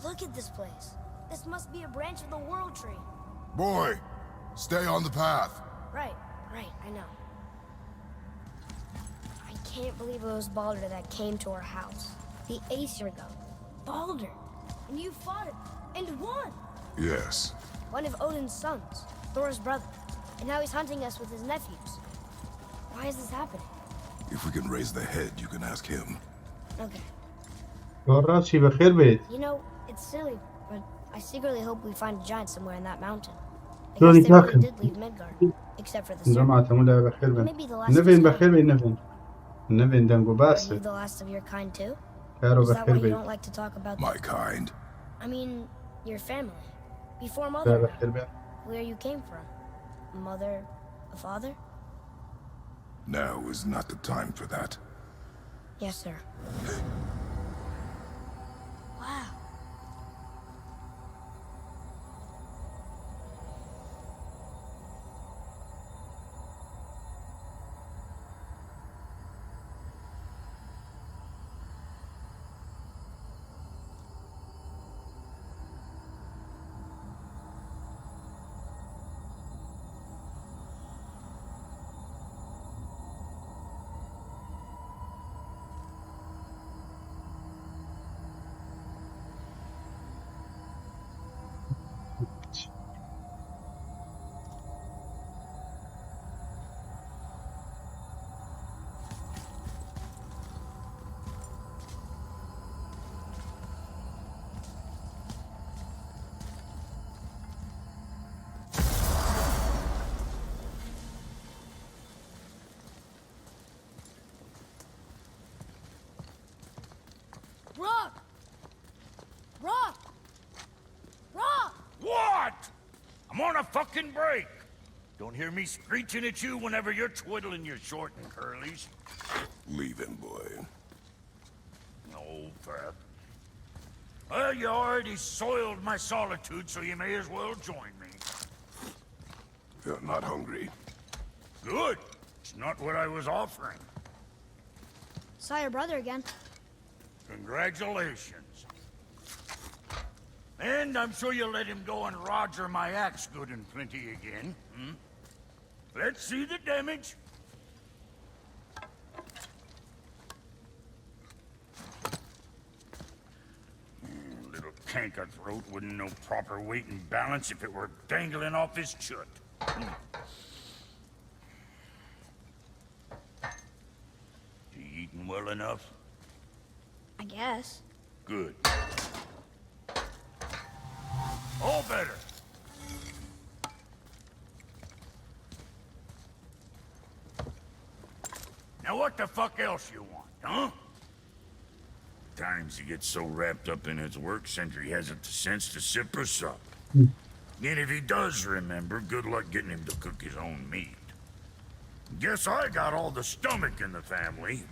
Look at this place. This must be a branch of the World Tree. Boy, stay on the path. Right, I know. I can't believe it was Baldur that came to our house. The Aesir god. Baldur! And you fought him, and won! Yes. One of Odin's sons, Thor's brother. And now he's hunting us with his nephews. Why is this happening? If we can raise the head, you can ask him. Okay. وراتشي بخير بيت. You know, it's silly, but I secretly hope we find a giant somewhere in that mountain. I Johnny guess they really Tucker. did leave Midgard, except for the serpent. جماعة ملا بخير بيت. Maybe the last of نفين his بخير kind. بيت نفين. نفين دنقو Are you باسل. the last of your kind too? كارو Is that بخير why you بيت. don't like to talk about My kind. I mean, your family. Before كارو mother, بخير بيت. where you came from. A mother, a father? Now is not the time for that. Yes, sir. Wow. Rock! Rock! Rock! What? I'm on a fucking break. Don't hear me screeching at you whenever you're twiddling your short and curlies. Leave him, boy. No, Pat. Well, you already soiled my solitude, so you may as well join me. You're not hungry. Good. It's not what I was offering. Saw your brother again. Congratulations. And I'm sure you'll let him go and Roger my axe good and plenty again. Hmm? Let's see the damage. Little canker throat wouldn't know proper weight and balance if it were dangling off his chut. You eating well enough? I guess. Good. All better. Now what the fuck else you want, huh? Times he gets so wrapped up in his work, Sentry hasn't the sense to sip or sup. And if he does remember, good luck getting him to cook his own meat. Guess I got all the stomach in the family.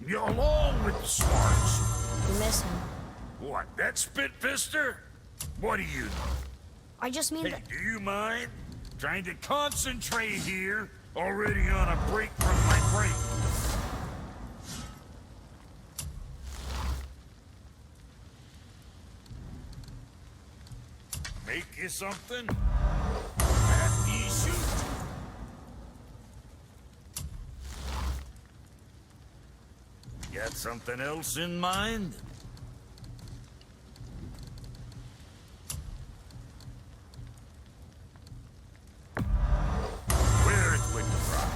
Along with the smarts. You miss him. What, that spit-fister? What do you know? I just mean Hey, that... do you mind? Trying to concentrate here. Already on a break from my break. Make you something? Happy shoot. Got something else in mind? Where it's with the fry.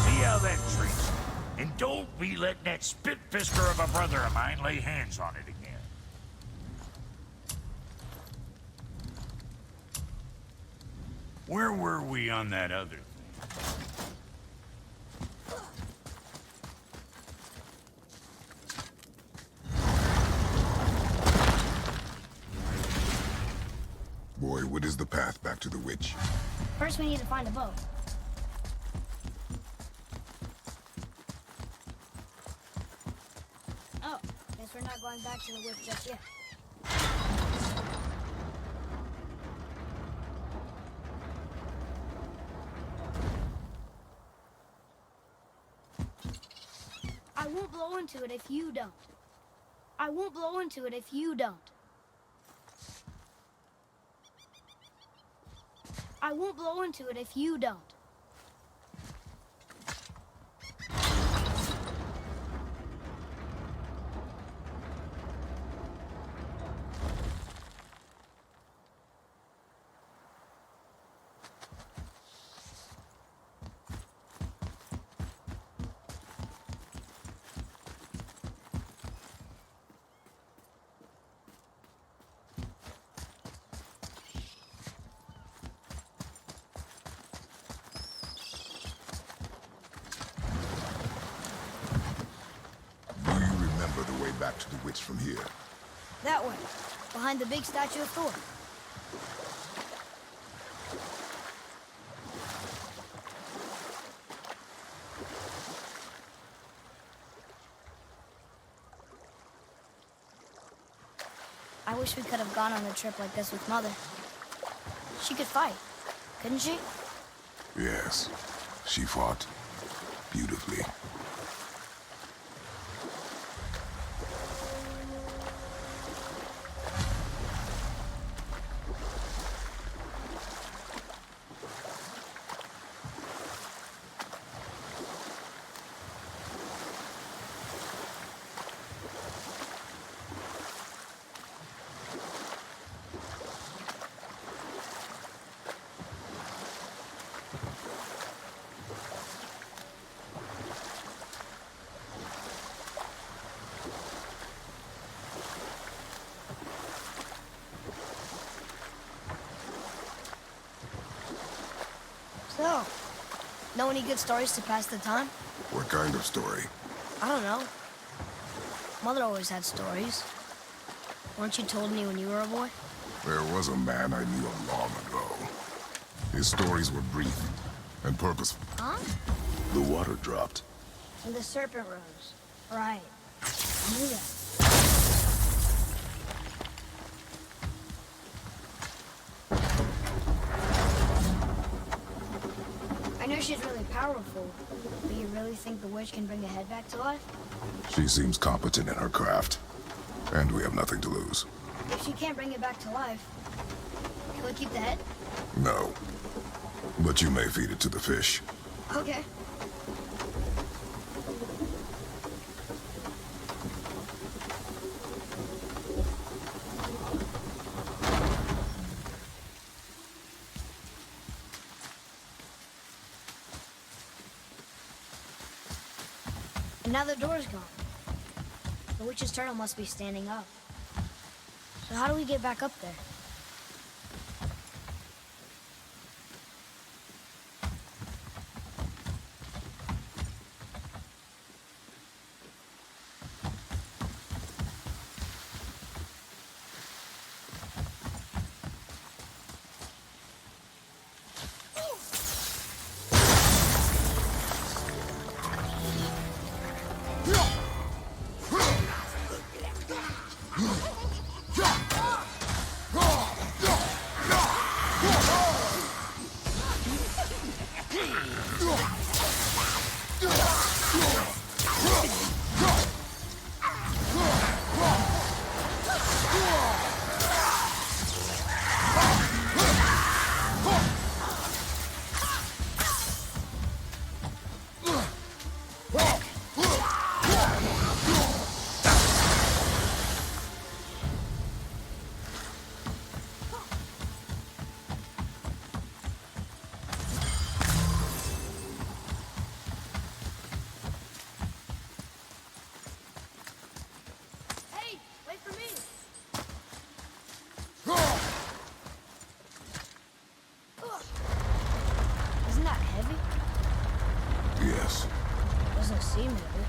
See how that treats you. And don't be letting that spit-fister of a brother of mine lay hands on it again. Where were we on that other thing? Boy, what is the path back to the witch? First we need to find a boat. not going back to the woods just yet. I won't blow into it if you don't. I won't blow into it if you don't. I won't blow into it if you don't. Do you remember the way back to the witch from here? That way, behind the big statue of Thor. I wish we could have gone on a trip like this with Mother. She could fight, couldn't she? Yes. She fought beautifully. So, know any good stories to pass the time? What kind of story? I don't know. Mother always had stories. Weren't you told me when you were a boy? There was a man I knew long ago. His stories were brief and purposeful. Huh? The water dropped. And the serpent rose. Right. I knew that. I know she's really powerful, but you really think the witch can bring a head back to life? She seems competent in her craft, and we have nothing to lose. If she can't bring it back to life, can we keep the head? No. But you may feed it to the fish. Okay. And now the door's gone. The witch's turtle must be standing up. So how do we get back up there? Hey, wait for me! Isn't that heavy? Yes. Doesn't seem heavy.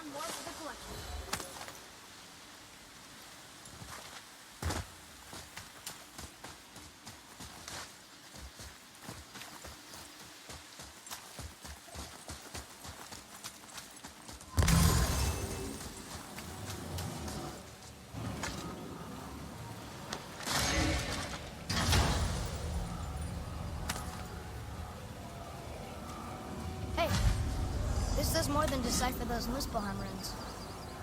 one more for the collection. Hey, this does more than decipher those Muspelheim runes.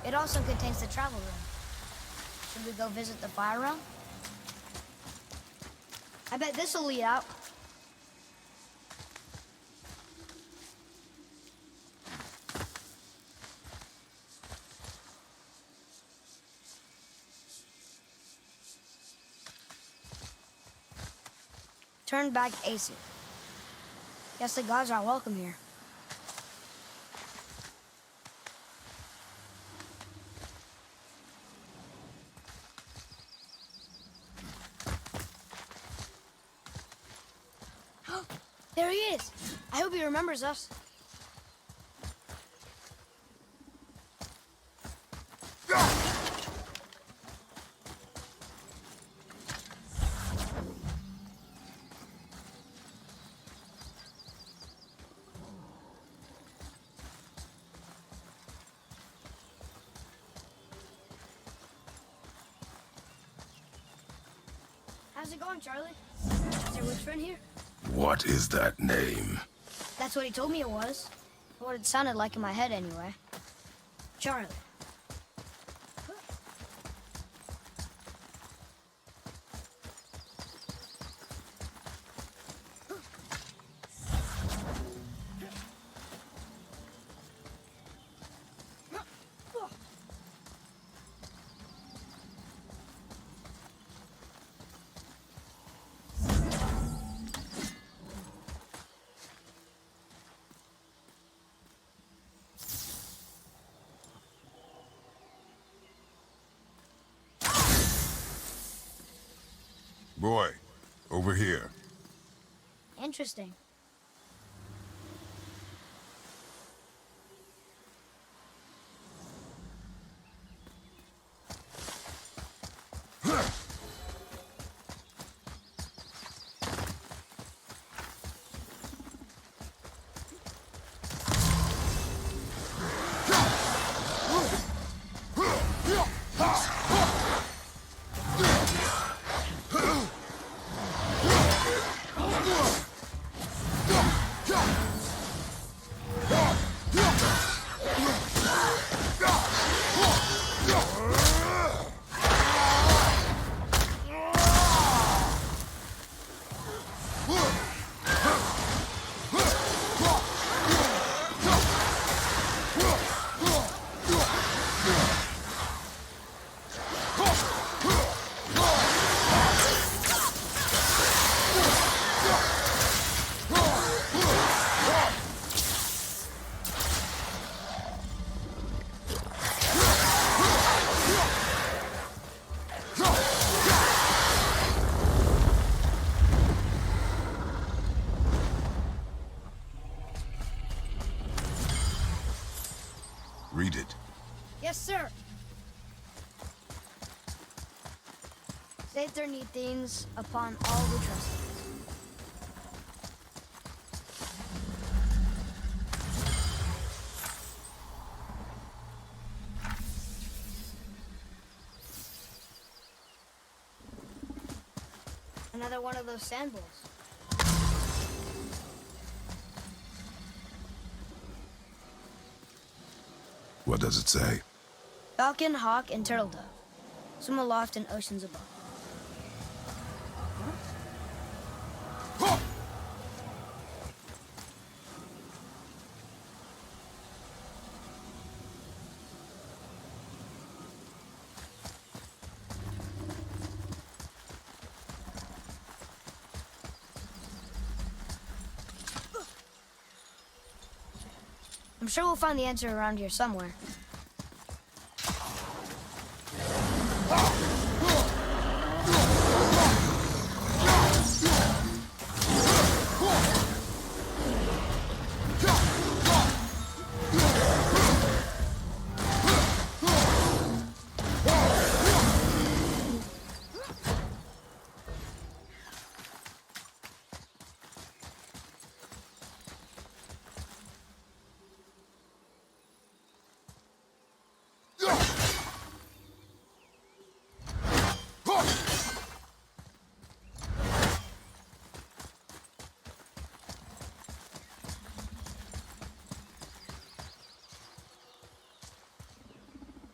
It also contains the travel rune. Should we go visit the fire realm? I bet this'll lead out. Turn back Aesir. Guess the gods are welcome here. There he is! I hope he remembers us. How's it going, Charlie? Is your witch friend here? What is that name? That's what he told me it was. What it sounded like in my head, anyway. Charlie. Boy, over here. Interesting. Read it. Yes, sir. Save their need things upon all who trust them. Another one of those sand bowls. What does it say? Falcon, hawk, and turtle dove. Swim aloft in oceans above. I'm sure we'll find the answer around here somewhere.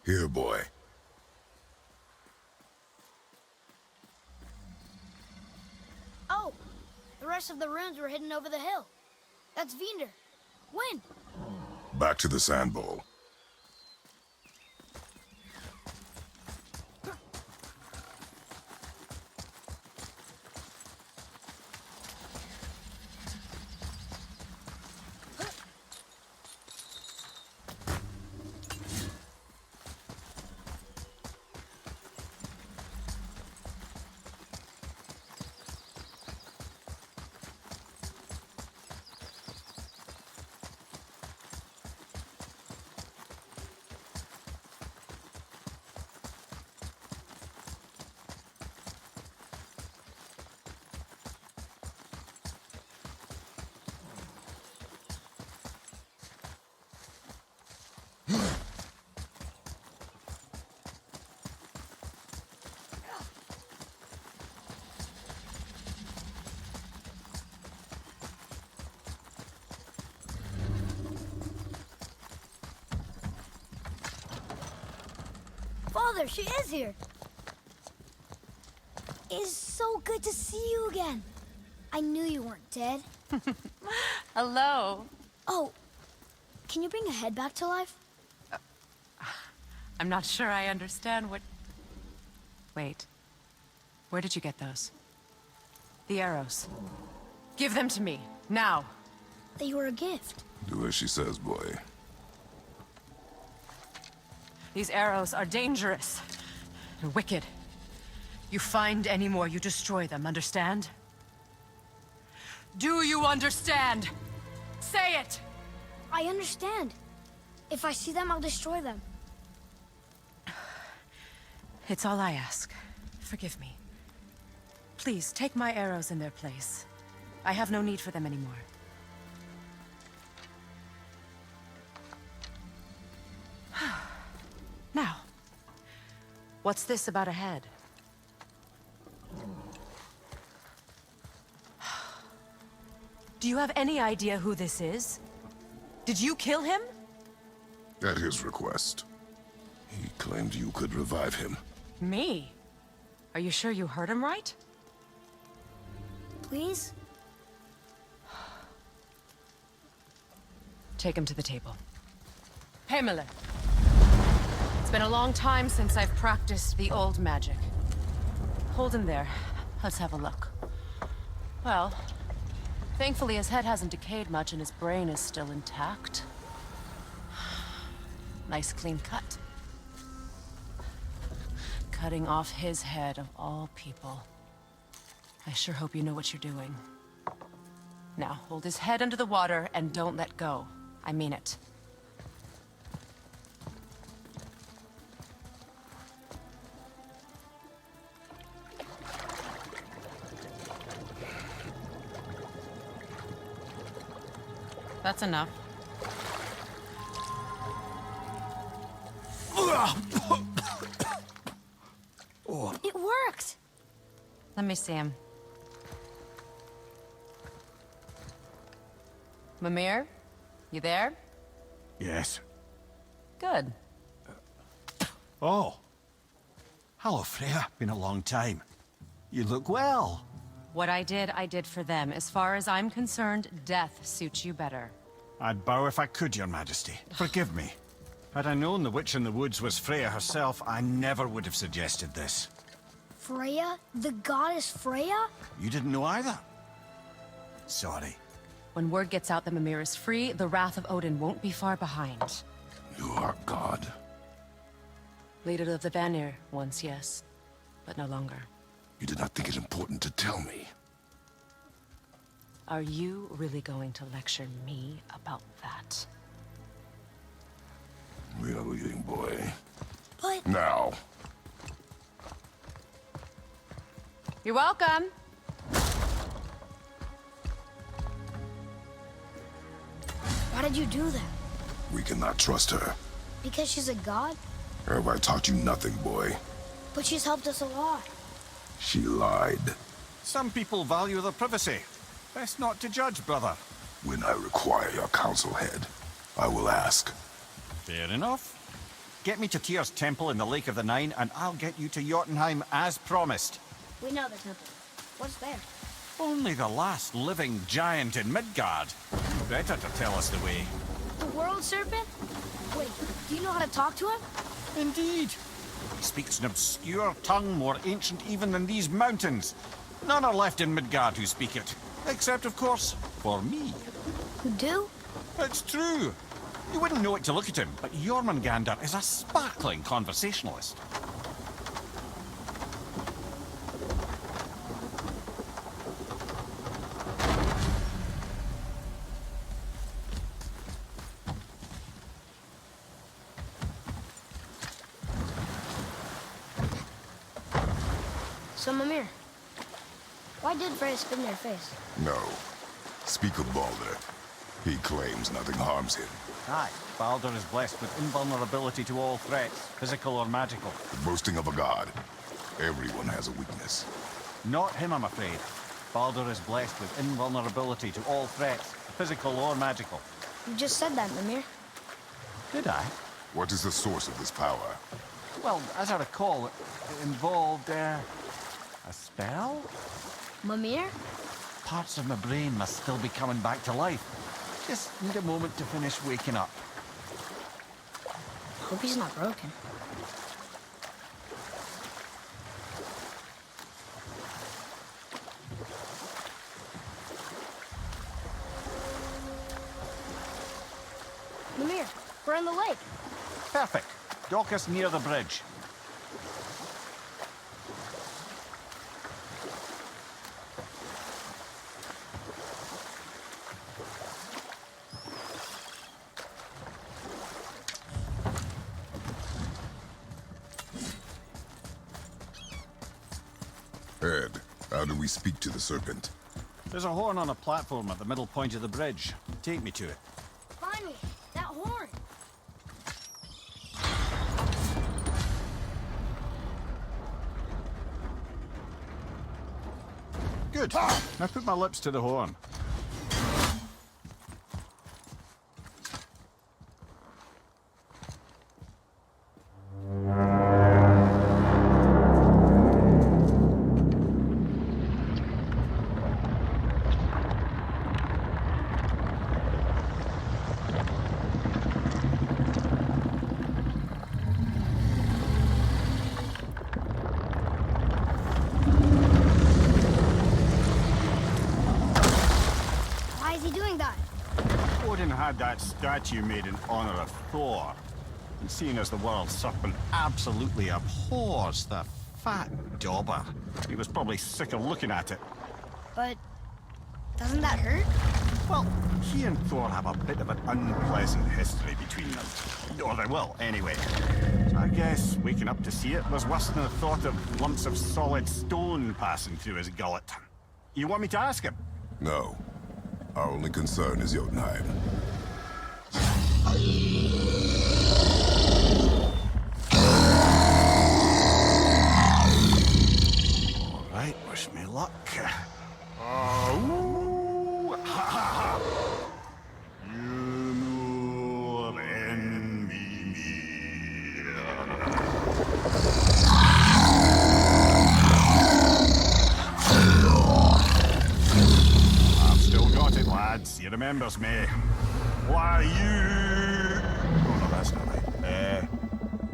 Here, boy. Oh, the rest of the runes were hidden over the hill. That's Vinder. When? Back to the sand bowl. Father, she is here. It's so good to see you again. I knew you weren't dead. Hello. Oh, can you bring a head back to life? I'm not sure I understand what... Wait. Where did you get those? The arrows. Give them to me, now. They were a gift. Do as she says, boy. These arrows are dangerous and wicked. You find any more, you destroy them, understand? Do you understand? Say it! I understand. If I see them, I'll destroy them. It's all I ask. Forgive me. Please, take my arrows in their place. I have no need for them anymore. Now, what's this about a head? Do you have any idea who this is? Did you kill him? At his request. He claimed you could revive him. Me? Are you sure you heard him right? Please? Take him to the table. Pamela. It's been a long time since I've practiced the old magic. Hold him there. Let's have a look. Well, thankfully his head hasn't decayed much and his brain is still intact. Nice clean cut. Cutting off his head of all people. I sure hope you know what you're doing. Now, hold his head under the water and don't let go. I mean it. That's enough. It worked! Let me see him. Mimir? You there? Yes. Good. Oh. Hello, Freya. Been a long time. You look well. What I did for them. As far as I'm concerned, death suits you better. I'd bow if I could, Your Majesty. Forgive me. Had I known the witch in the woods was Freya herself, I never would have suggested this. Freya? The goddess Freya? You didn't know either? Sorry. When word gets out that Mimir is free, the wrath of Odin won't be far behind. You are God. Leader of the Vanir, once, yes. But no longer. You did not think it important to tell me. Are you really going to lecture me about that? We are leaving, boy. But... Now. You're welcome. Why did you do that? We cannot trust her. Because she's a god? Have I taught you nothing, boy? But she's helped us a lot. She lied. Some people value their privacy. Best not to judge, brother. When I require your council head, I will ask. Fair enough. Get me to Tyr's temple in the Lake of the Nine, and I'll get you to Jotunheim as promised. We know the temple. What's there? Only the last living giant in Midgard. Better to tell us the way. The world serpent? Wait, do you know how to talk to him? Indeed. He speaks an obscure tongue more ancient even than these mountains. None are left in Midgard who speak it. Except, of course, for me. You do? It's true. You wouldn't know it to look at him, but Jormungandr is a sparkling conversationalist. So, Mimir, why did Freya spit in your face? No. Speak of Baldur. He claims nothing harms him. Aye, Baldur is blessed with invulnerability to all threats, physical or magical. The boasting of a god. Everyone has a weakness. Not him, I'm afraid. Baldur is blessed with invulnerability to all threats, physical or magical. You just said that, Mimir. Did I? What is the source of this power? Well, as I recall, it involved, a spell? Mimir? Parts of my brain must still be coming back to life. Just need a moment to finish waking up. Hope he's not broken. Mimir, we're in the lake. Perfect. Dock us near the bridge. Ed, how do we speak to the serpent? There's a horn on a platform at the middle point of the bridge. Take me to it. Find me, that horn. Good. Now put my lips to the horn. Why is he doing that? Odin had that statue made in honor of Thor. And seeing as the world serpent absolutely abhors the fat dauber, he was probably sick of looking at it. But doesn't that hurt? Well, he and Thor have a bit of an unpleasant history between them. Or they will, anyway. So I guess waking up to see it was worse than the thought of lumps of solid stone passing through his gullet. You want me to ask him? No. Our only concern is Jotunheim. All right, wish me luck. Oh, ha ha ha! You envy me. I've still got it, lads. He remembers me. Why you? Oh no, that's not right.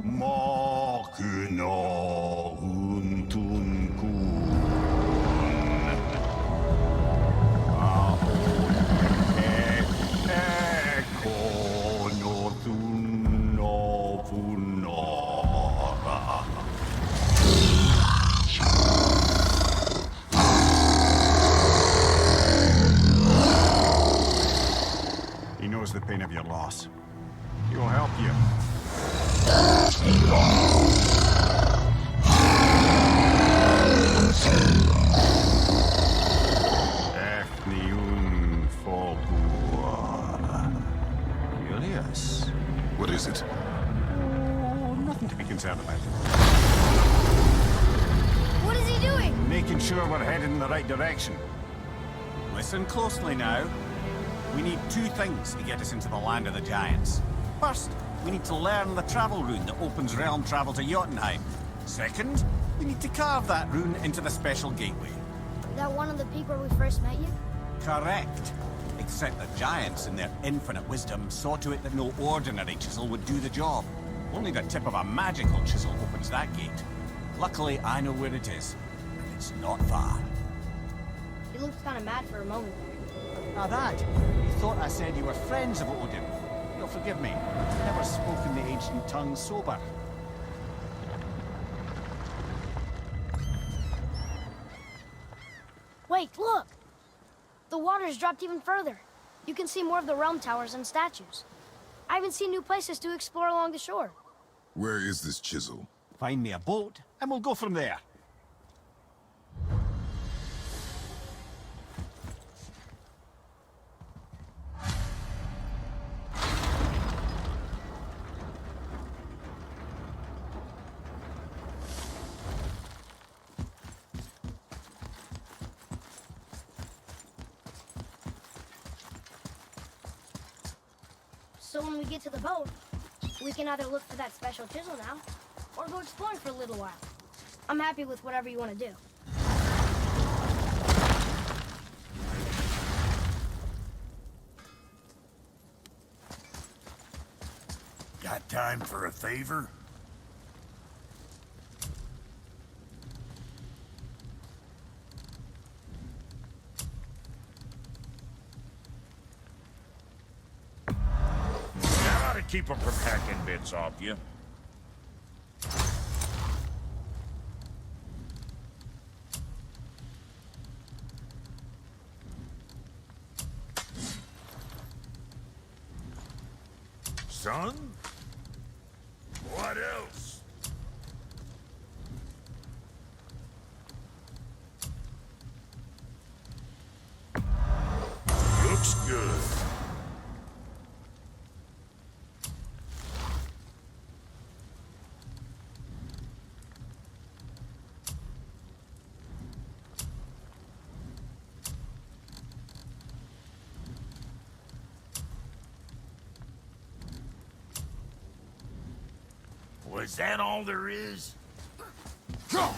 Mokuno Huntunkun. He knows the pain of your loss. He will help you. Efniun Folgur. Curious. What is it? Oh, nothing to be concerned about. What is he doing? Making sure we're headed in the right direction. Listen closely now. We need two things to get us into the land of the giants. First, we need to learn the travel rune that opens realm travel to Jotunheim. Second, we need to carve that rune into the special gateway. Is that one of the peak where we first met you? Correct. Except the giants, in their infinite wisdom, saw to it that no ordinary chisel would do the job. Only the tip of a magical chisel opens that gate. Luckily, I know where it is. And it's not far. You looked kind of mad for a moment there. Now that, you thought I said you were friends of Odin. You'll forgive me. I've never spoken the ancient tongue sober. Wait, look! The water's dropped even further. You can see more of the realm towers and statues. I even see new places to explore along the shore. Where is this chisel? Find me a boat, and we'll go from there. So when we get to the boat, we can either look for that special chisel now, or go exploring for a little while. I'm happy with whatever you want to do. Got time for a favor? That ought to keep them from hacking bits off you. Son? What else? Looks good. Was that all there is? Go!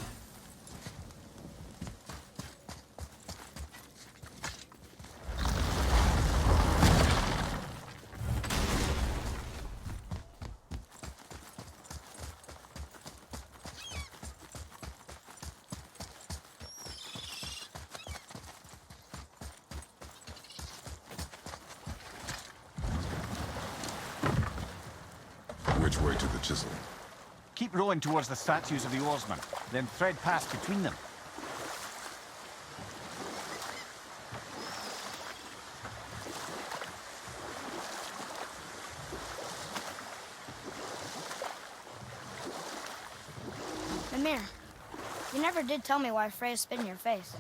Which way to the chisel? Keep rowing towards the statues of the oarsmen, then thread past between them. Mimir, you never did tell me why Freya spit in your face.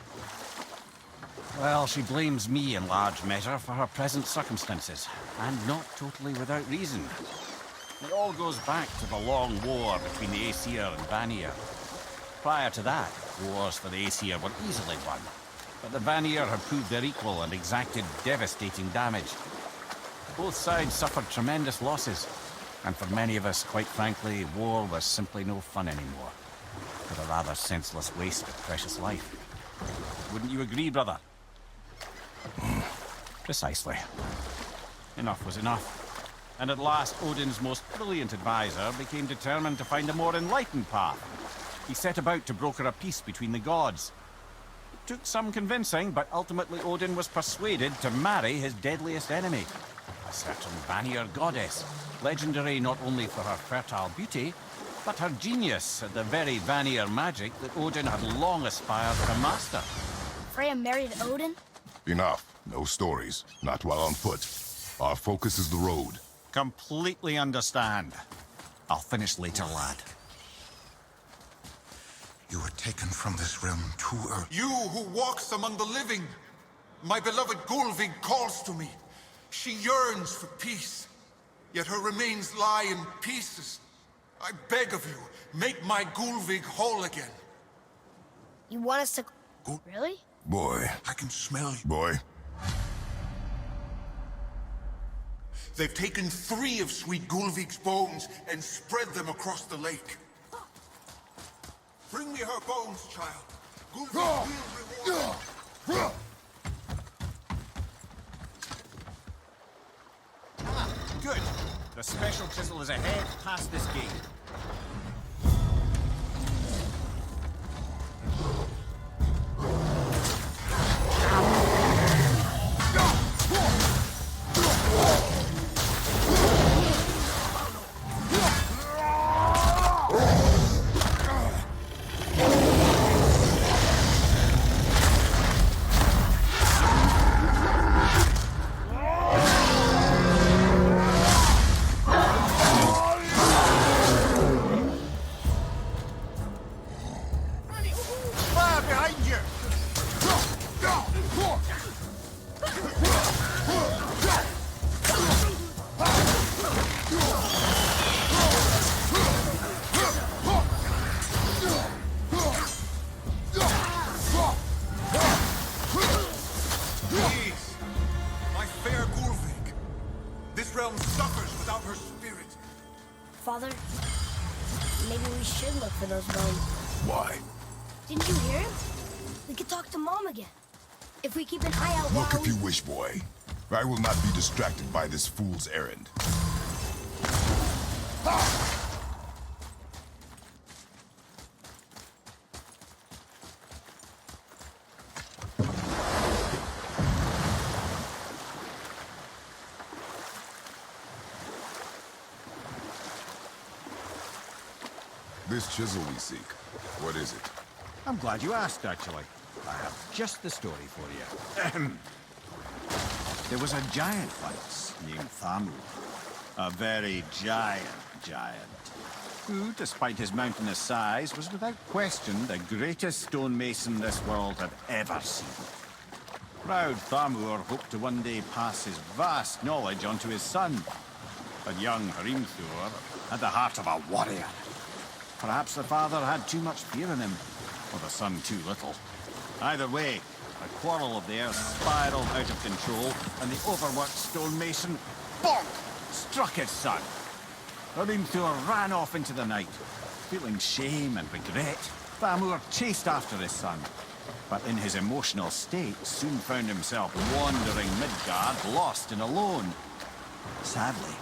Well, she blames me in large measure for her present circumstances, and not totally without reason. It all goes back to the long war between the Aesir and Vanir. Prior to that, wars for the Aesir were easily won, but the Vanir had proved their equal and exacted devastating damage. Both sides suffered tremendous losses, and for many of us, quite frankly, war was simply no fun anymore. But a rather senseless waste of precious life. Wouldn't you agree, brother? Precisely. Enough was enough. And at last, Odin's most brilliant advisor became determined to find a more enlightened path. He set about to broker a peace between the gods. It took some convincing, but ultimately Odin was persuaded to marry his deadliest enemy, a certain Vanir goddess, legendary not only for her fertile beauty, but her genius at the very Vanir magic that Odin had long aspired to master. Freya married Odin? Enough. No stories. Not while on foot. Our focus is the road. Completely understand. I'll finish later, lad. You were taken from this realm too early. You who walks among the living! My beloved Gulvig calls to me. She yearns for peace, yet her remains lie in pieces. I beg of you, make my Gulvig whole again. You want us to... Really? Boy. I can smell you. Boy. They've taken 3 of Sweet Gulvik's bones and spread them across the lake. Bring me her bones, child. Gulvik will reward you. Good. The special chisel is ahead past this gate. Fire behind you! Please, my fair Gulvik. This realm suffers without her spirit. Father, maybe we should look for those bones. Why? Didn't you hear him? We could talk to Mom again. If we keep an eye out Look while if you wish, boy. I will not be distracted by this fool's errand. This chisel we seek, what is it? I'm glad you asked, actually. I have just the story for you. Ahem. There was a giant once named Thamur. A very giant, who, despite his mountainous size, was without question the greatest stonemason this world had ever seen. Proud Thamur hoped to one day pass his vast knowledge onto his son. But young Hrimthur had the heart of a warrior. Perhaps the father had too much fear in him, or the son too little. Either way, a quarrel of theirs spiraled out of control, and the overworked stonemason, bonk, struck his son. Hrimthur ran off into the night. Feeling shame and regret, Thamur chased after his son, but in his emotional state soon found himself wandering Midgard, lost and alone. Sadly,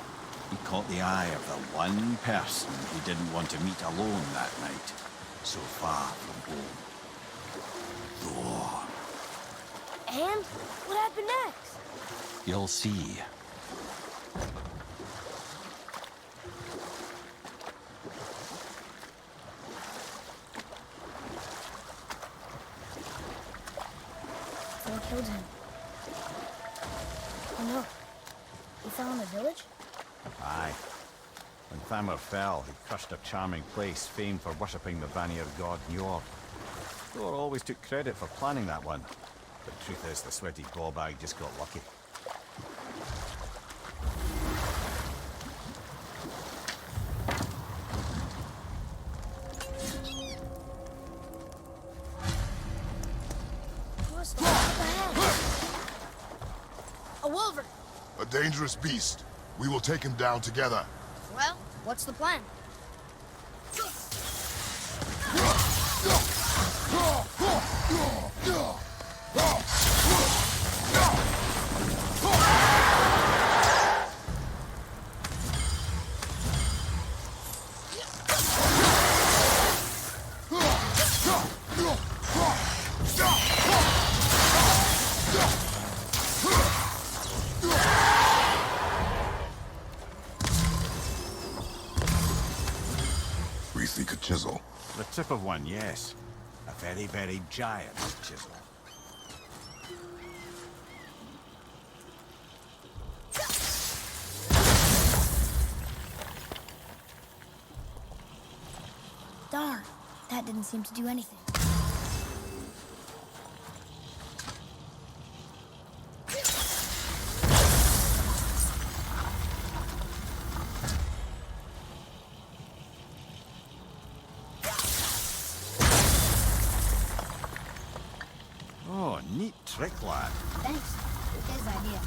he caught the eye of the one person he didn't want to meet alone that night, so far from home. Thor. And what happened next? You'll see. Thor killed him. Oh no. He fell in the village? Aye. When Thamur fell, he crushed a charming place famed for worshipping the Vanir god Njord. Thor always took credit for planning that one. But the truth is, the sweaty ballbag just got lucky. What's the ahead? A wolverine. A dangerous beast. We will take him down together. Well, what's the plan? We seek a chisel. The tip of one, yes. A very, very giant chisel. Darn, that didn't seem to do anything. Oh, neat trick, lad. Thanks. His idea.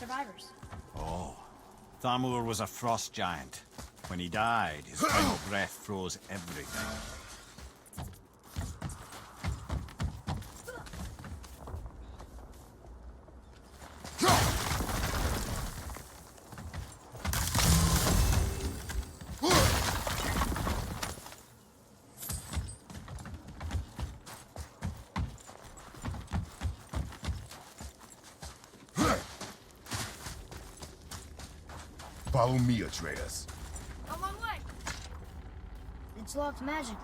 survivors. Oh. Thamur was a frost giant. When he died, his final breath froze everything. Follow me, Atreus. On my way. It's locked magically.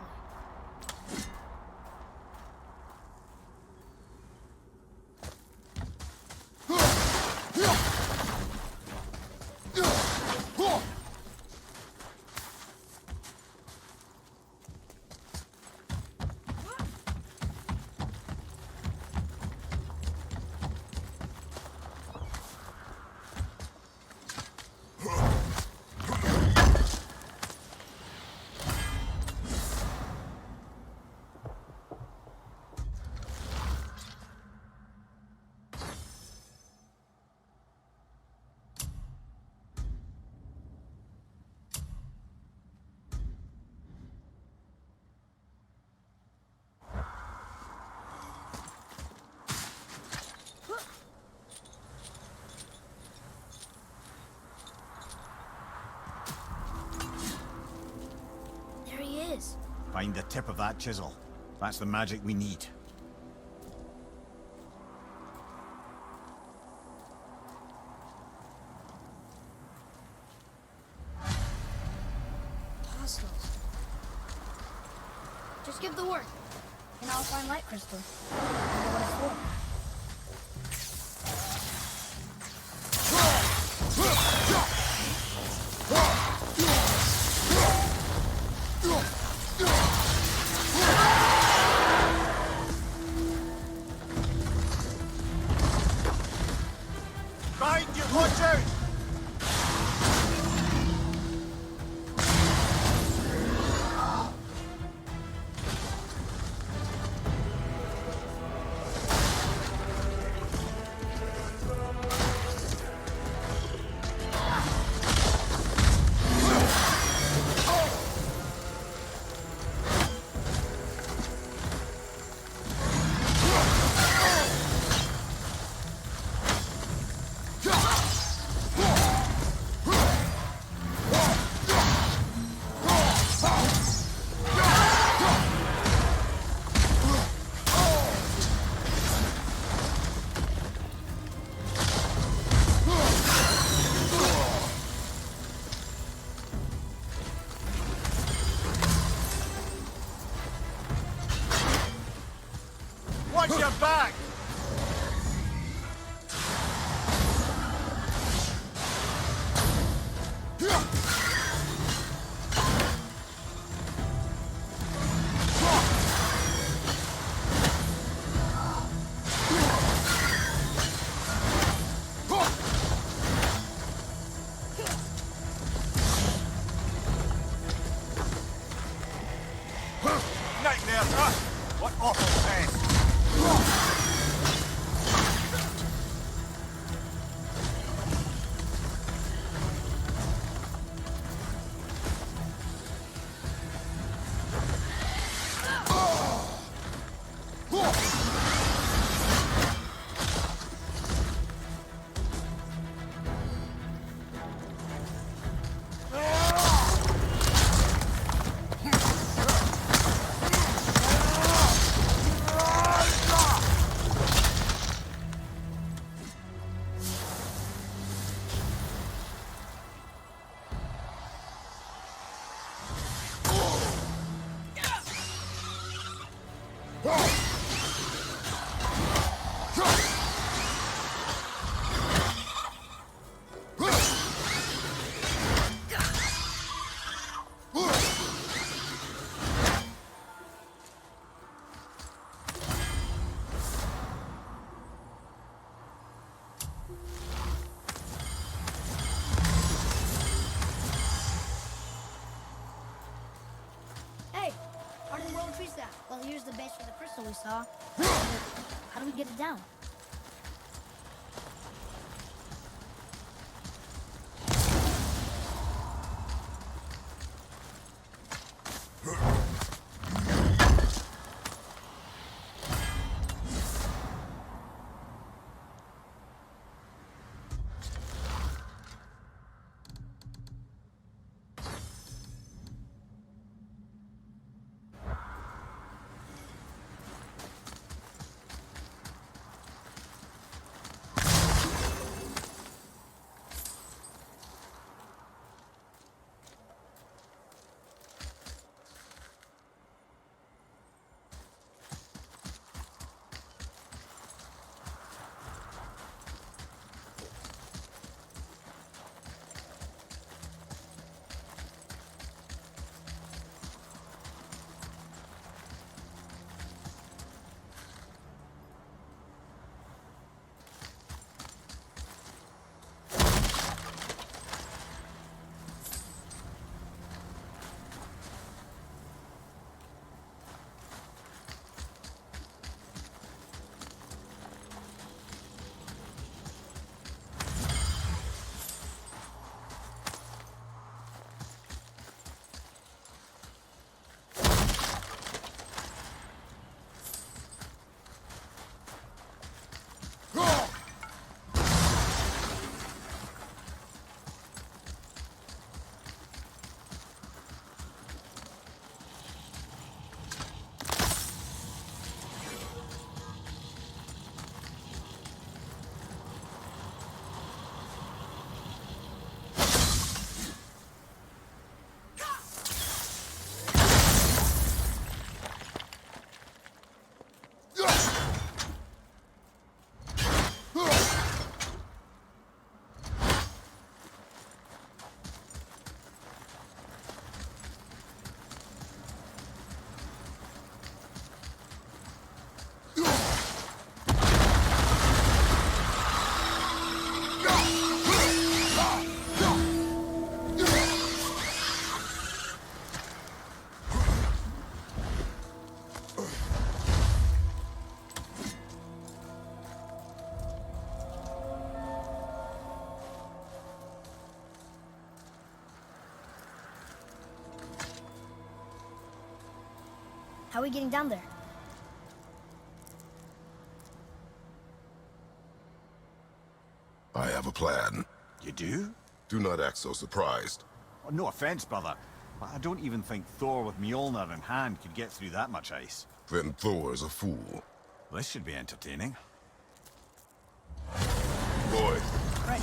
There he is. Find the tip of that chisel. That's the magic we need. Apostles. Just give the word, and I'll find light crystal. I know what it's for. Find you, watch out! Watch your back! Nightmare! What awful pain! Hey, Arden World trees that. Well, here's the base for the crystal we saw. How do we get it down? How are we getting down there? I have a plan. You do? Do not act so surprised. Oh, no offense, brother, but I don't even think Thor with Mjolnir in hand could get through that much ice. Then Thor is a fool. This should be entertaining. Boy, Right.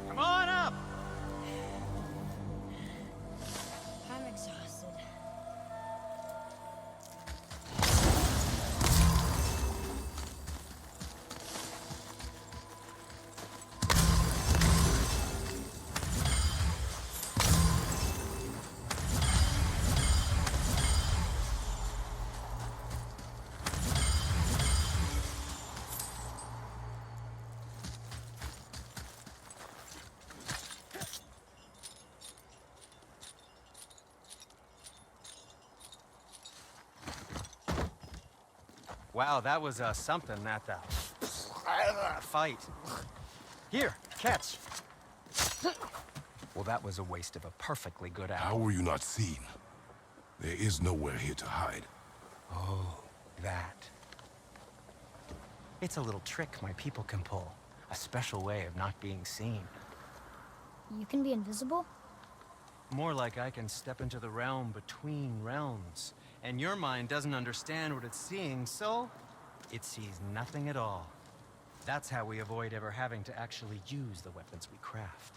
Come on up! I'm exhausted. Wow, that was something, that fight. Here, catch. Well, that was a waste of a perfectly good how hour. were you not seen? There is nowhere here to hide. Oh, that. It's a little trick my people can pull. A special way of not being seen. You can be invisible? More like I can step into the realm between realms. And your mind doesn't understand what it's seeing, so it sees nothing at all. That's how we avoid ever having to actually use the weapons we craft.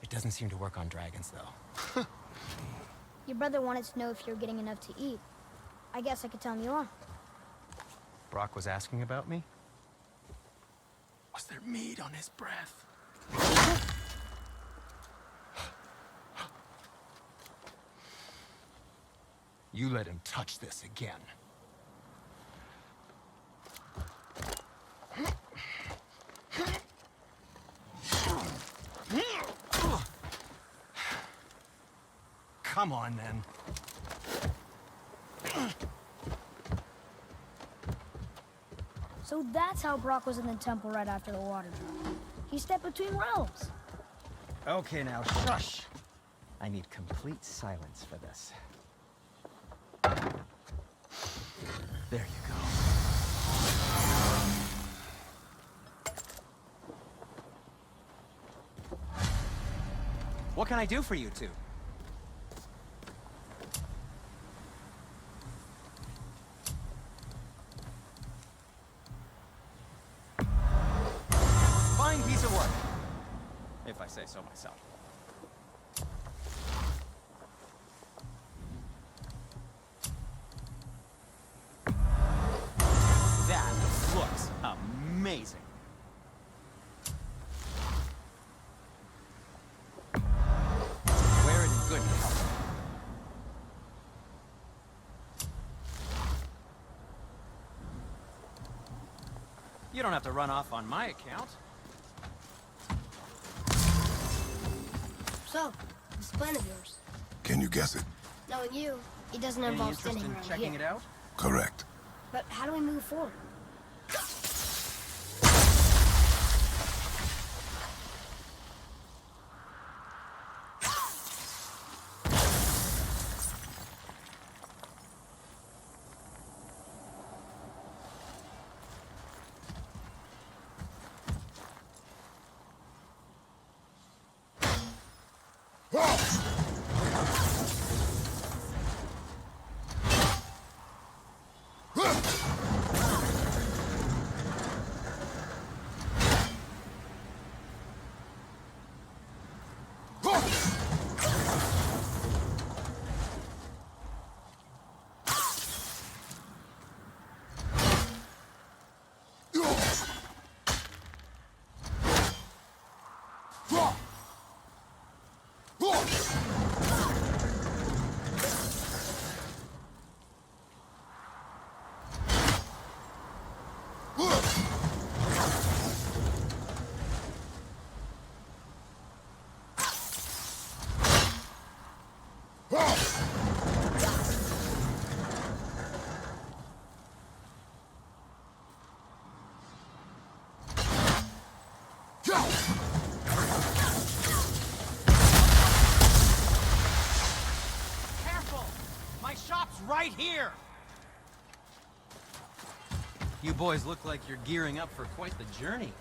It doesn't seem to work on dragons, though. Your brother wanted to know if you're getting enough to eat. I guess I could tell him you are. Brock was asking about me? Was there meat on his breath? You let him touch this again. Come on, then. So that's how Brock was in the temple right after the water drop. He stepped between realms. Okay, now, shush. I need complete silence for this. There you go. What can I do for you two? if I say so myself. That looks amazing. Wear it in good health. You don't have to run off on my account. So, this plan of yours. Can you guess it? Knowing you, it doesn't Any involve interest standing in around checking here. it out? Correct. But how do we move forward? Careful! My shop's right here! You boys look like you're gearing up for quite the journey.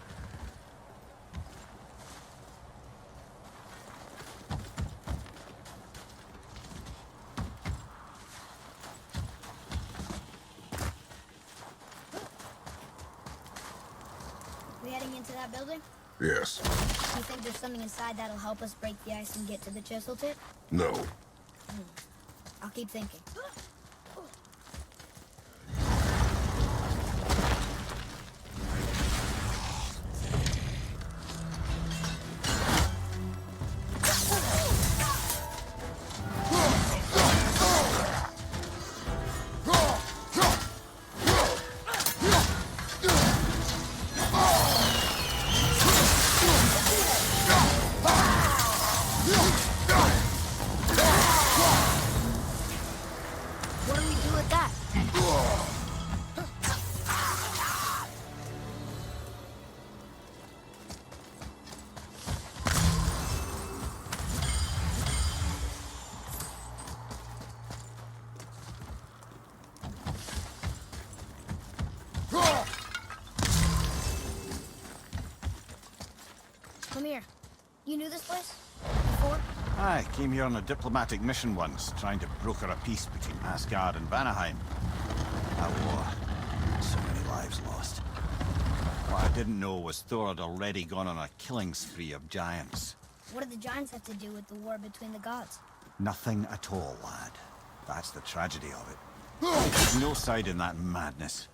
We heading into that building? Yes. You think there's something inside that'll help us break the ice and get to the chisel tip? No. I'll keep thinking. What do we do with that? Come here. You knew this place? Before? I came here on a diplomatic mission once, trying to broker a peace between Asgard and Vanaheim. That war. So many lives lost. What I didn't know was Thor had already gone on a killing spree of giants. What did the giants have to do with the war between the gods? Nothing at all, lad. That's the tragedy of it. There's no side in that madness.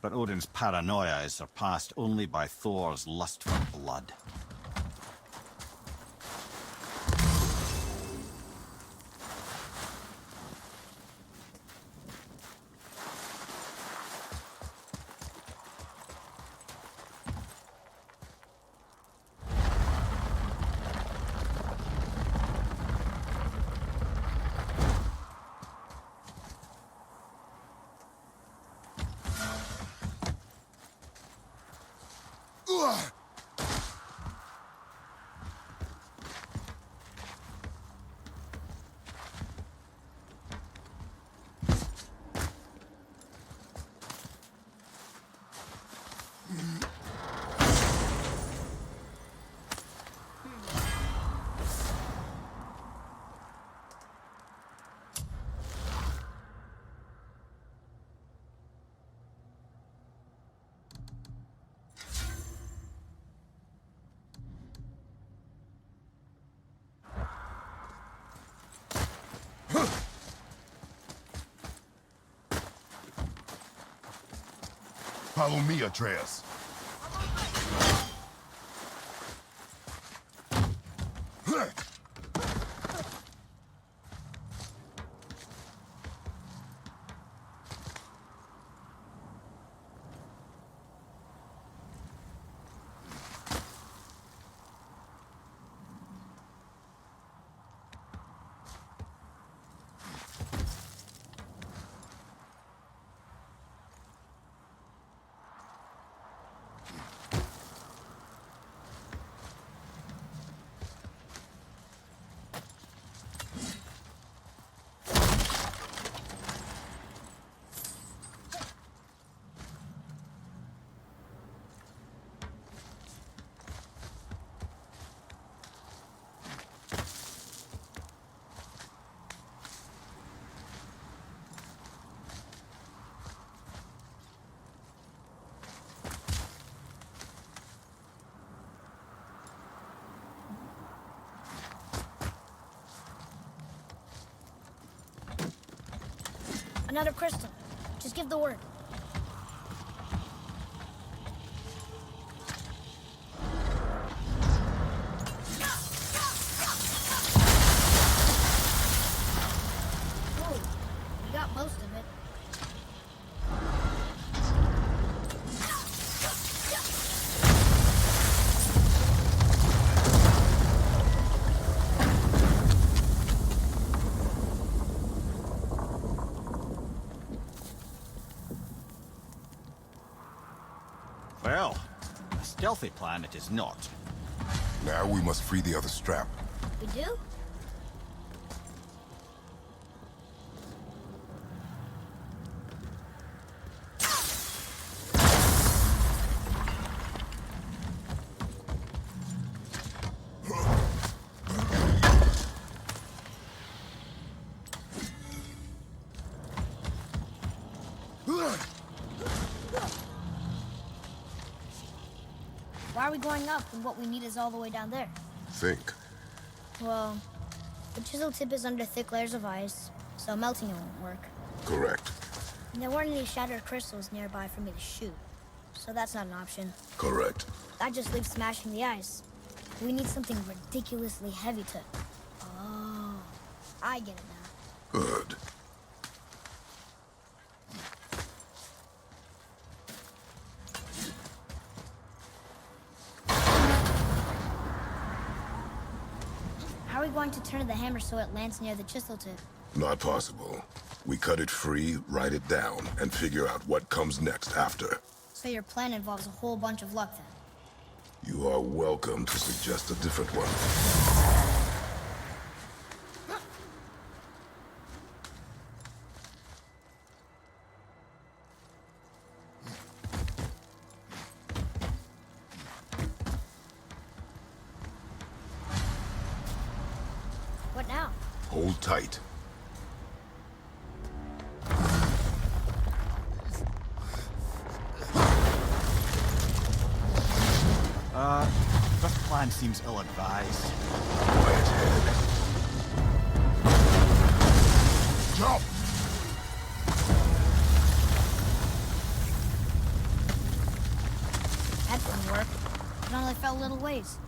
But Odin's paranoia is surpassed only by Thor's lust for blood. Follow me, Atreus. Another crystal. Just give the word. Whoa, you got most of it. Well, a stealthy plan it is not. Now we must free the other strap. We do? Why are we going up when what we need is all the way down there? Think. Well, the chisel tip is under thick layers of ice, so melting it won't work. Correct. And there weren't any shattered crystals nearby for me to shoot, so that's not an option. Correct. That just leaves smashing the ice. We need something ridiculously heavy to... Oh, I get it now. Good. How are we going to turn the hammer so it lands near the chisel tip? Not possible. We cut it free, write it down, and figure out what comes next after. So your plan involves a whole bunch of luck then? You are welcome to suggest a different one. What now? Hold tight. This plan seems ill-advised. Quiet head. Jump! That didn't work. It only fell little ways.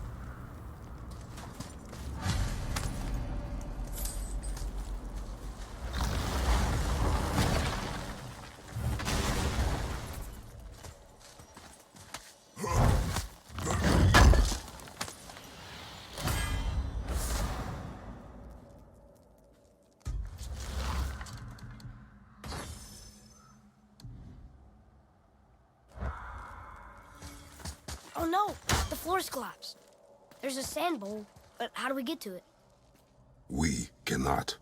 Oh no! The floor's collapsed. There's a sand bowl, but how do we get to it? We cannot.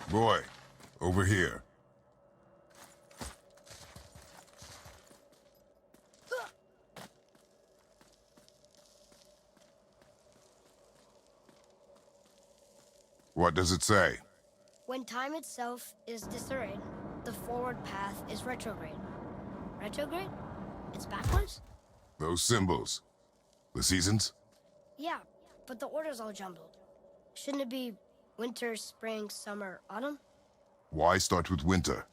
Boy, over here. What does it say? When time itself is disarrayed, the forward path is retrograde. Retrograde? It's backwards? Those symbols. The seasons? Yeah, but the order's all jumbled. Shouldn't it be winter, spring, summer, autumn? Why start with winter?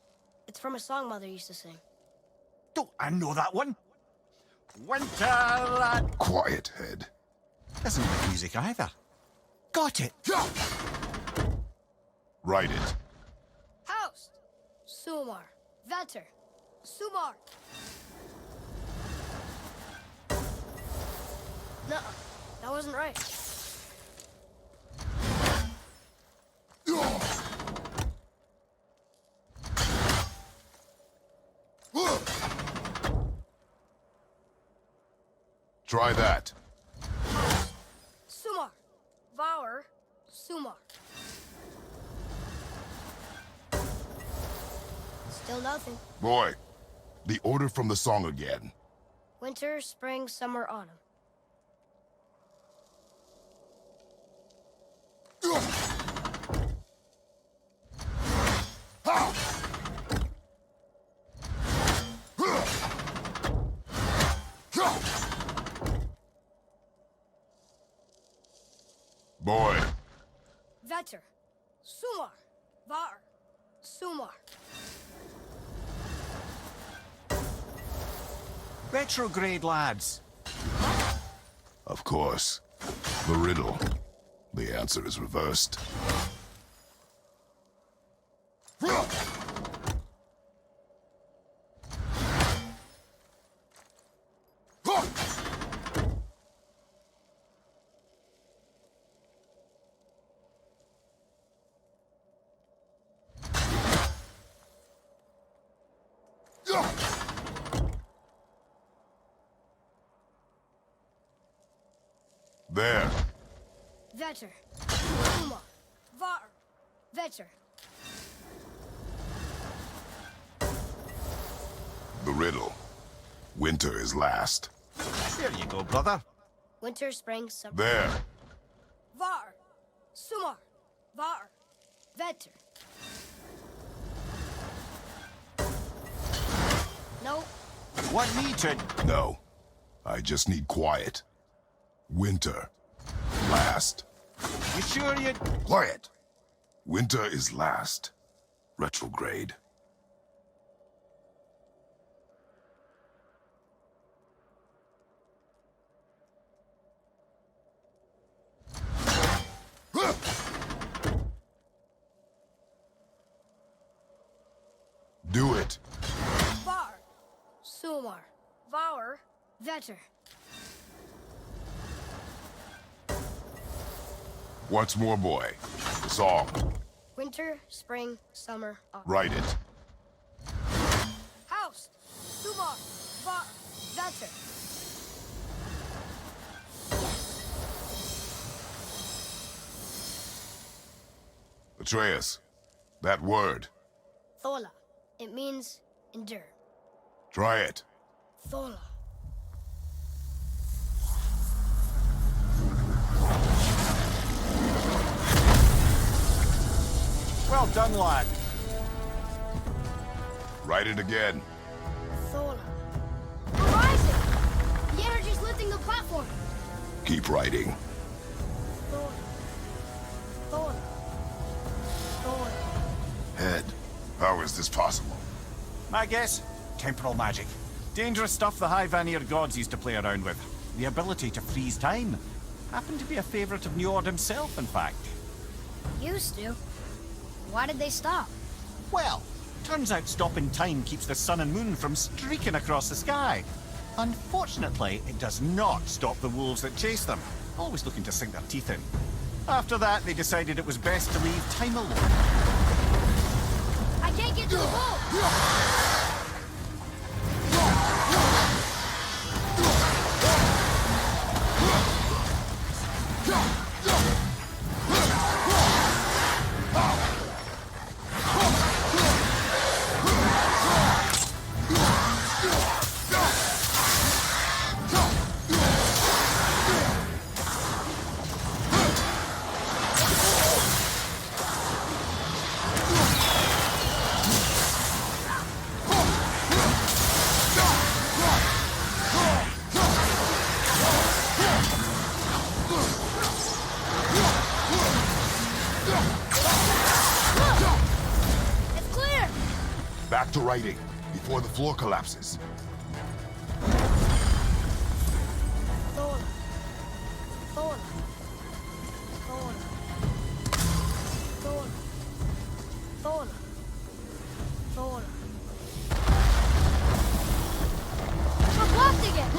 It's from a song Mother used to sing. Don't I know that one? Winter lad. Quiet, Head. Isn't the music either. Got it. Write it. House. Sumar. Vetter. Sumar. No, that wasn't right. Try that. Sumar. Vower. Sumar. Still nothing. Boy, the order from the song again. Winter, spring, summer, autumn. Boy, Vetter. Sumar. Var. Sumar. Retrograde, lads. of course. The riddle. The answer is reversed. There. Vetter. Uma. Var. Vetter. The riddle. Winter is last. There you go, brother. Winter, spring, summer. There. Var. Sumar. Var. Vetter. Nope. Want me to... No. I just need quiet. Winter. Last. You sure you... Quiet. Winter is last. Retrograde. Do it. Var. Sumar. Var. Vetter. What's more, boy? Song. Winter, spring, summer, autumn. Write it. House. Sumar. Var. Vetter. Atreus. That word. Thola. It means endure. Try it. Thola. Well done, lad. Write it again. Thola. We're rising! The energy's lifting the platform. Keep writing. Thola. Thola. Thola. Head. How is this possible? My guess? Temporal magic. Dangerous stuff the High Vanir gods used to play around with. The ability to freeze time. Happened to be a favorite of Njord himself, in fact. Used to. Why did they stop? Well, turns out stopping time keeps the sun and moon from streaking across the sky. Unfortunately, it does not stop the wolves that chase them, always looking to sink their teeth in. After that, they decided it was best to leave time alone. I can't get to the boat! Back to writing, before the floor collapses. Thor. Thor. Thor. Thor. Thor. Thor. We're blocked again!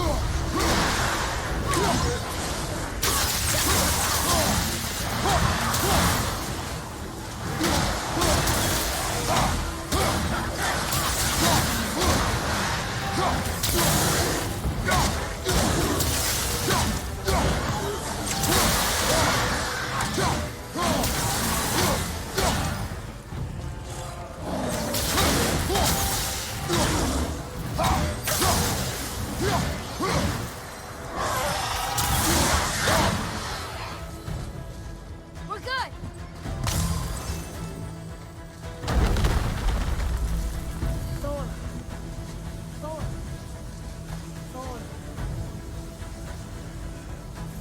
We're good! Thor. Thor. Thor.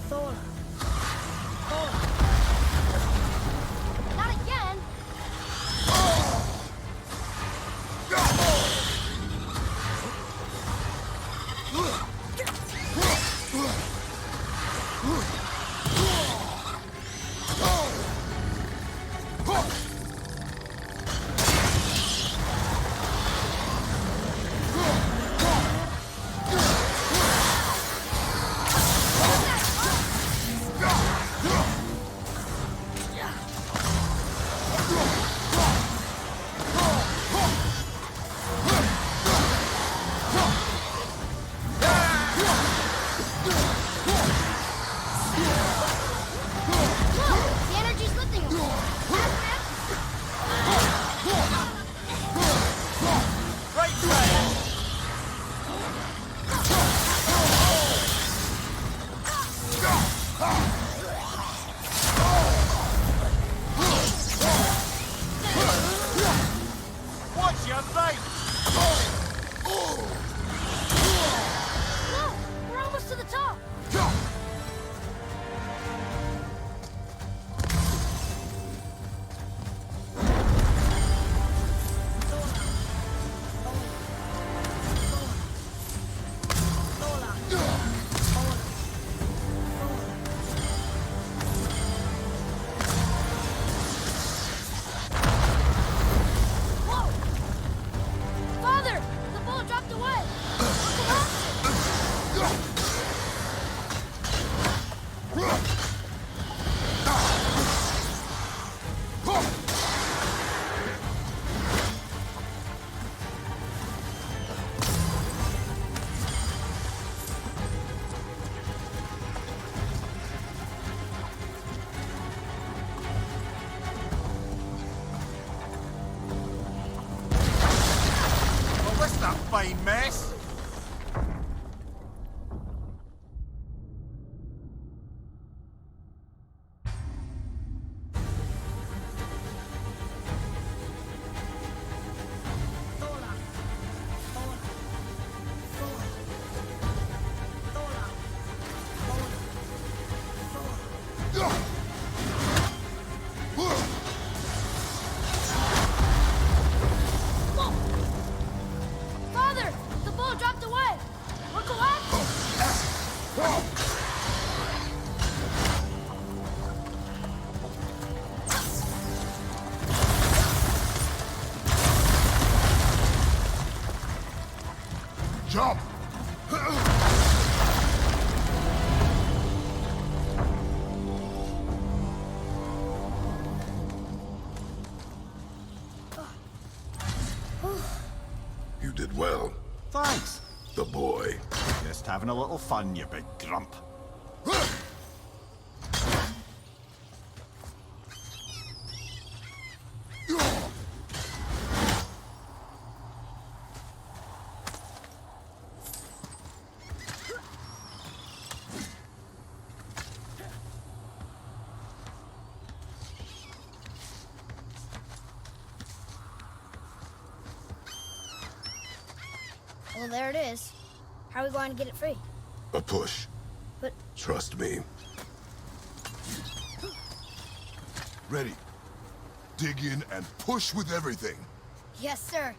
Thor. Thor. Not again! The energy's lifting us! Right track! Watch your back! Look! We're almost to the top! Whoa! Father! The bullet dropped away! Well, what's that fine mess? Father! The bullet dropped away! We're collapsing! Jump! You did well, Thanks. the boy. Just having a little fun, you big grump. Well, there it is. How are we going to get it free? A push. But Trust me. Ready. Dig in and push with everything. yes, sir.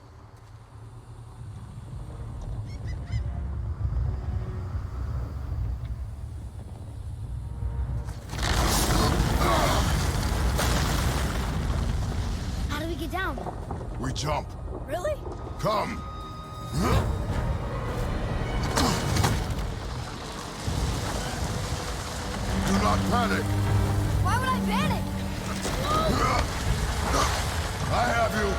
down. We jump. Really? Come. Do not panic. Why would I panic? I have you.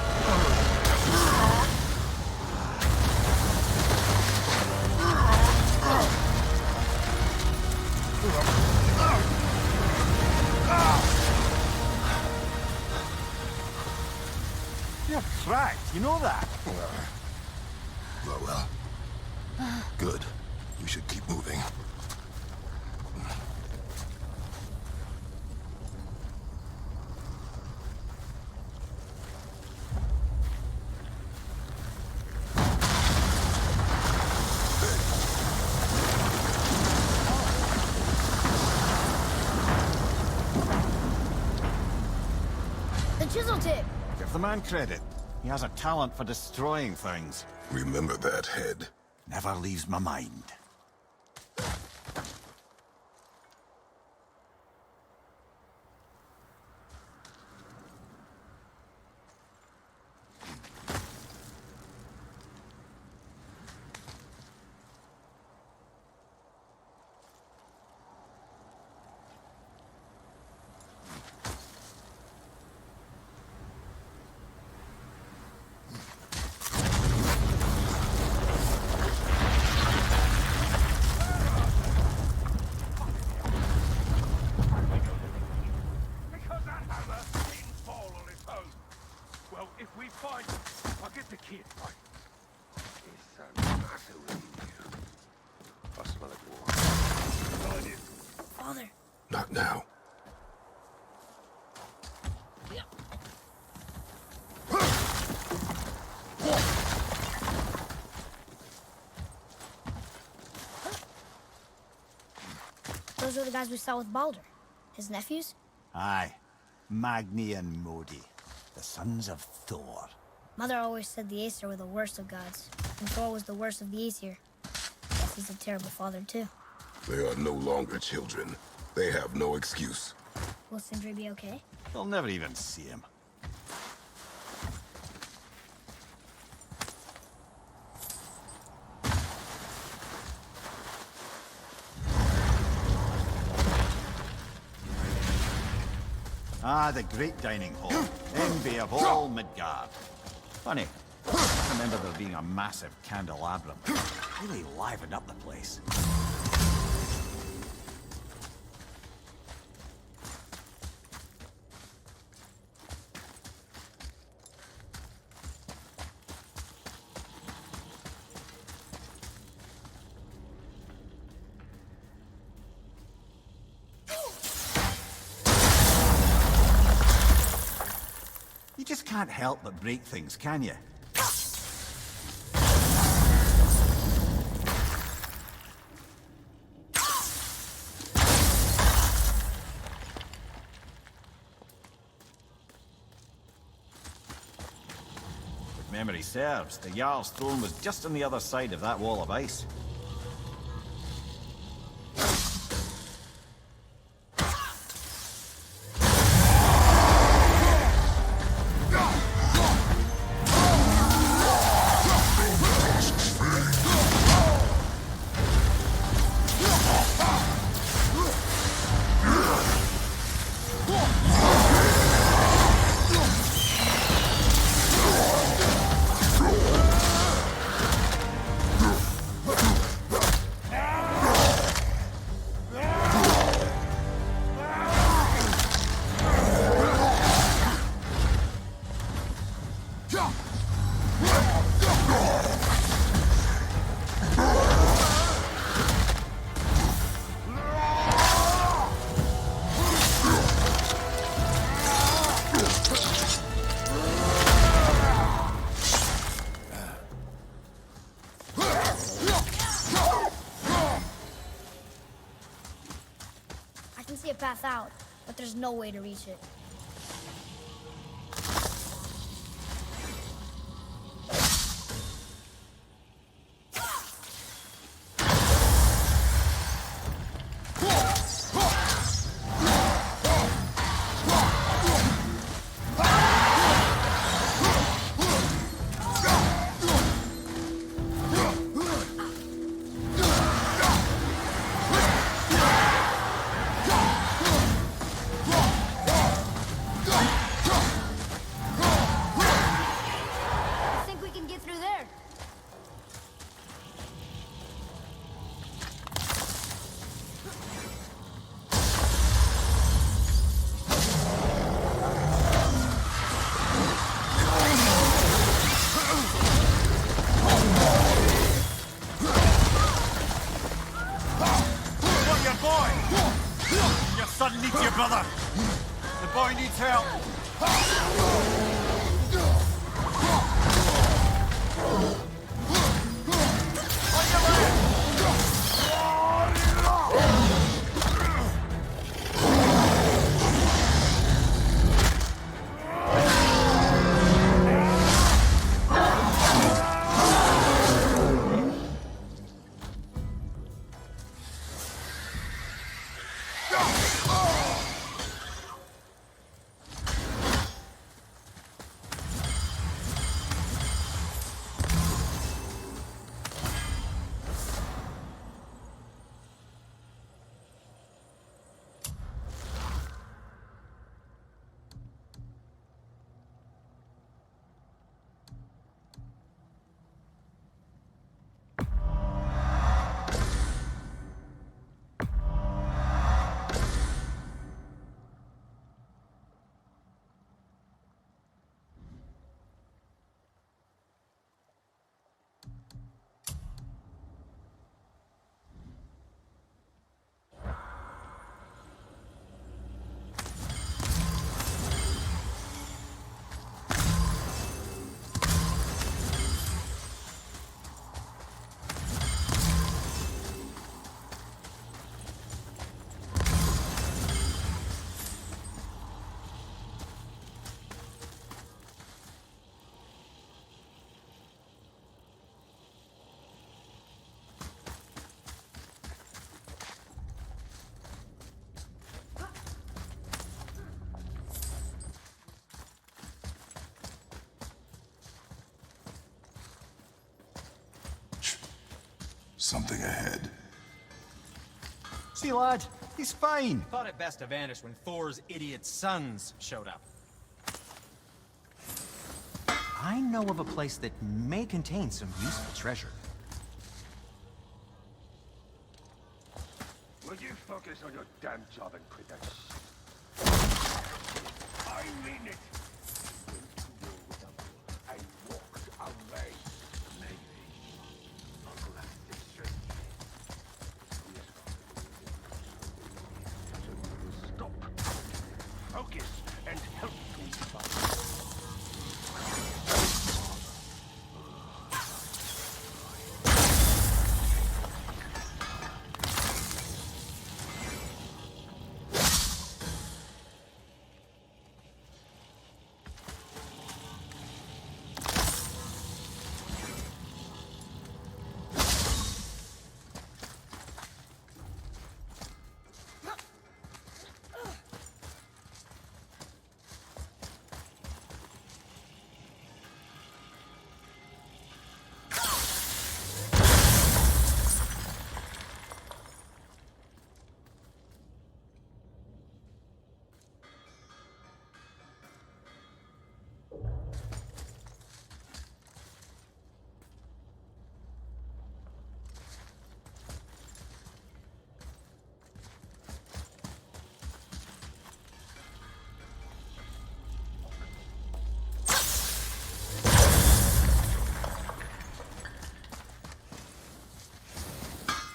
You're cracked, you know that? Well. Good. We should keep moving. The chisel tip. Give the man credit. He has a talent for destroying things. Remember that, Head. Never leaves my mind. Because that hammer didn't fall on its own. Well, if we find it, I'll get the kid, right? Father. Not now. Those are the guys we saw with Baldur. His nephews? Aye. Magni and Modi. The sons of Thor. Mother always said the Aesir were the worst of gods, and Thor was the worst of the Aesir. Guess he's a terrible father, too. They are no longer children. They have no excuse. Will Sindri be okay? They'll never even see him. Ah, the great dining hall. Envy of all Midgard. Funny. I remember there being a massive candelabrum. Really livened up the place. You just can't help but break things, can you? If memory serves, the Jarl's throne was just on the other side of that wall of ice. I can see a path out, but there's no way to reach it. out! Something ahead. See, lad, he's fine. Thought it best to vanish when Thor's idiot sons showed up. I know of a place that may contain some useful treasure. Will you focus on your damn job and quit that shit? I mean it! I walked away. Maybe Uncle has this strength. So you will stop, focus, and help me fight.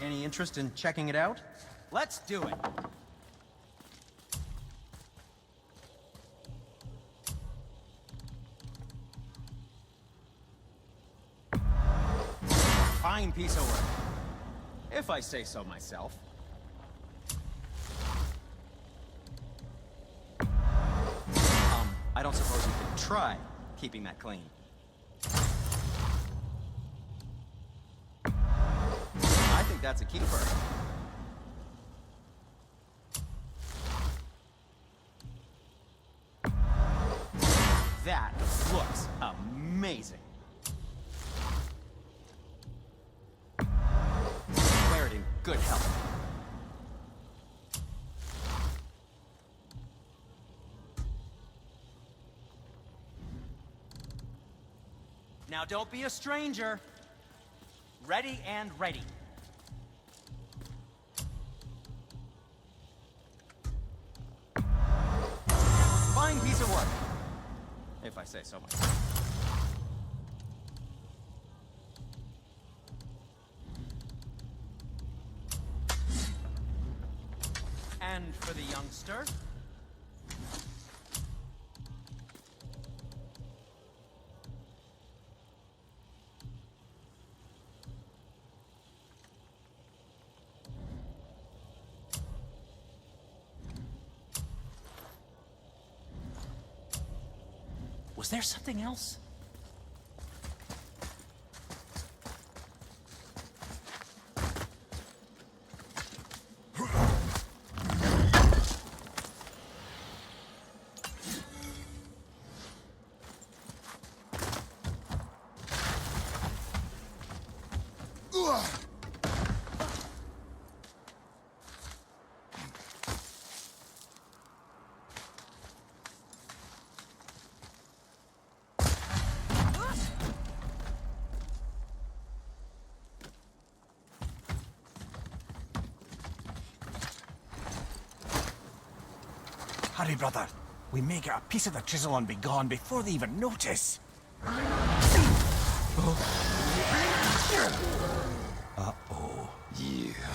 Any interest in checking it out? Let's do it. Fine piece of work, if I say so myself. I don't suppose you could try keeping that clean. I think that's a keeper. That looks amazing. Wear it in good health. Now don't be a stranger. Ready and ready. Fine piece of work, if I say so myself. And for the youngster, Was there something else? Hurry, brother. We may get a piece of the chisel and be gone before they even notice. Uh-oh. Yeah.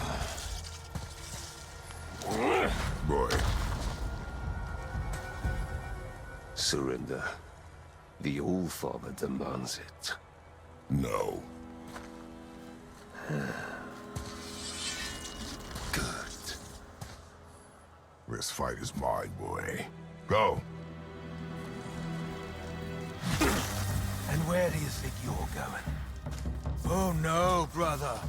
Boy. Surrender. The All-Father demands it. No. Good. This fight is mine, boy. Go. And where do you think you're going? Oh no, brother.